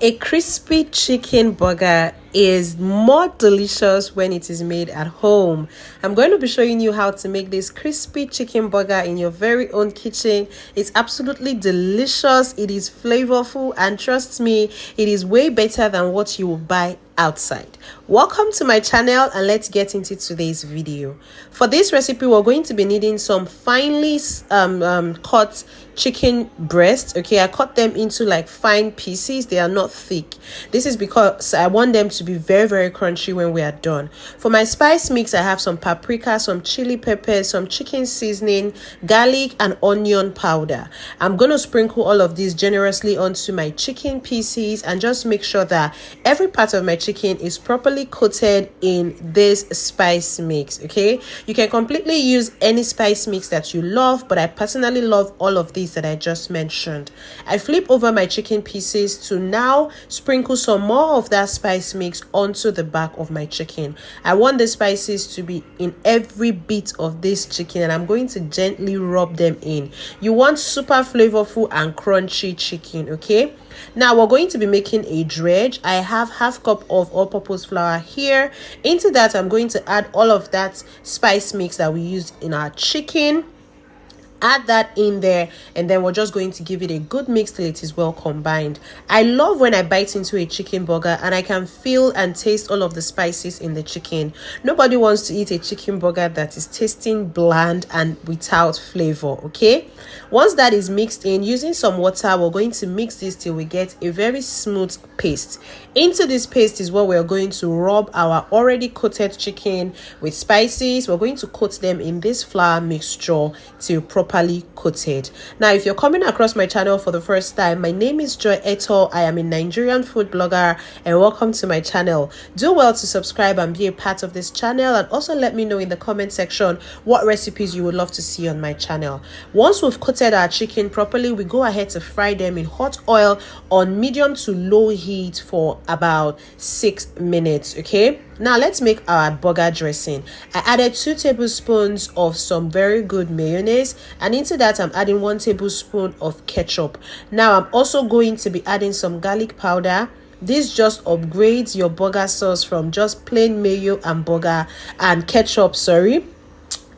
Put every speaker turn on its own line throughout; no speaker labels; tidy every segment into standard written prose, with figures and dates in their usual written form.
A crispy chicken burger is more delicious when it is made at home. I'm going to be showing you how to make this crispy chicken burger in your very own kitchen. It's absolutely delicious, it is flavorful, and trust me, it is way better than what you will buy outside. Welcome to my channel, and let's get into today's video. For this recipe, we're going to be needing some finely cut chicken breast. Okay, I cut them into like fine pieces. They are not thick. This is because I want them to be very crunchy when we are done. For my spice mix, I have some paprika, some chili peppers, some chicken seasoning, garlic, and onion powder. I'm going to sprinkle all of these generously onto my chicken pieces and just make sure that every part of my chicken is properly coated in this spice mix. Okay, you can completely use any spice mix that you love, but I personally love all of these that I just mentioned. I flip over my chicken pieces to now sprinkle some more of that spice mix onto the back of my chicken. I want the spices to be in every bit of this chicken, and I'm going to gently rub them in. You want super flavorful and crunchy chicken. Okay, now we're going to be making a dredge. I have half cup of all-purpose flour here. Into that, I'm going to add all of that spice mix that we used in our chicken. Add that in there, and then we're just going to give it a good mix till it is well combined. I love when I bite into a chicken burger and I can feel and taste all of the spices in the chicken. Nobody wants to eat a chicken burger that is tasting bland and without flavor. Okay, once that is mixed in, using some water, we're going to mix this till we get a very smooth paste. Into this paste is what we're going to rub our already coated chicken with spices. We're going to coat them in this flour mixture till properly coated. Now, if you're coming across my channel for the first time, my name is Joy Eto. I am a Nigerian food blogger, and welcome to my channel. Do well to subscribe and be a part of this channel, and also let me know in the comment section what recipes you would love to see on my channel. Once we've coated our chicken properly, we go ahead to fry them in hot oil on medium to low heat for about 6 minutes. Okay, now let's make our burger dressing. I added 2 tablespoons of some very good mayonnaise, and into that I'm adding 1 tablespoon of ketchup. Now I'm also going to be adding some garlic powder. This just upgrades your burger sauce from just plain mayo and burger and ketchup,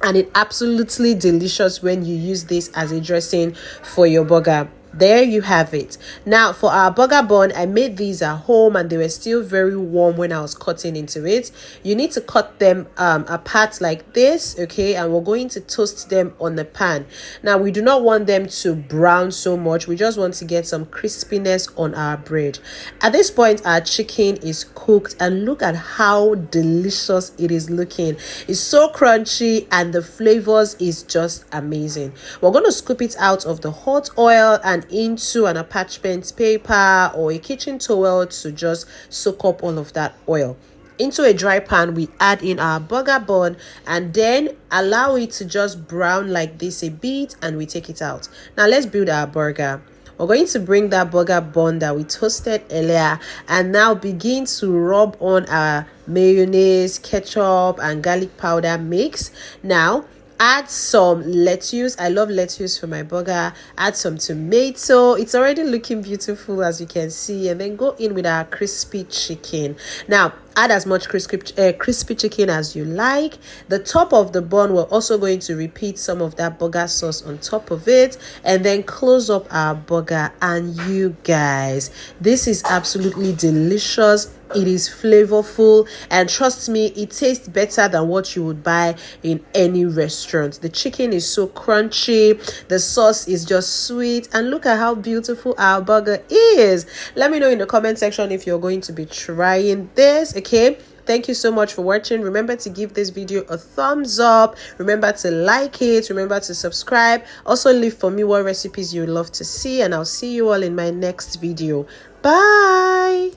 and it's absolutely delicious when you use this as a dressing for your burger. There you have it. Now for our burger bun, I made these at home and they were still very warm when I was cutting into it. You need to cut them apart like this. Okay, and we're going to toast them on the pan. Now we do not want them to brown so much. We just want to get some crispiness on our bread. At this point, our chicken is cooked, and look at how delicious it is looking. It's so crunchy and the flavors is just amazing. We're going to scoop it out of the hot oil and into an parchment paper or a kitchen towel to just soak up all of that oil. Into a dry pan, we add in our burger bun and then allow it to just brown like this a bit, and we take it out. Now let's build our burger. We're going to bring that burger bun that we toasted earlier and now begin to rub on our mayonnaise, ketchup, and garlic powder mix. Now add some lettuce. I love lettuce for my burger. Add some tomato. It's already looking beautiful, as you can see. And then go in with our crispy chicken. Now add as much crispy chicken as you like. The top of the bun, we're also going to repeat some of that burger sauce on top of it, and then close up our burger. And you guys, this is absolutely delicious. It is flavorful, and trust me, it tastes better than what you would buy in any restaurant. The chicken is so crunchy, the sauce is just sweet, and look at how beautiful our burger is. Let me know in the comment section if you're going to be trying this. Okay, thank you so much for watching. Remember to give this video a thumbs up. Remember to like it. Remember to subscribe. Also leave for me what recipes you would love to see, and I'll see you all in my next video. Bye.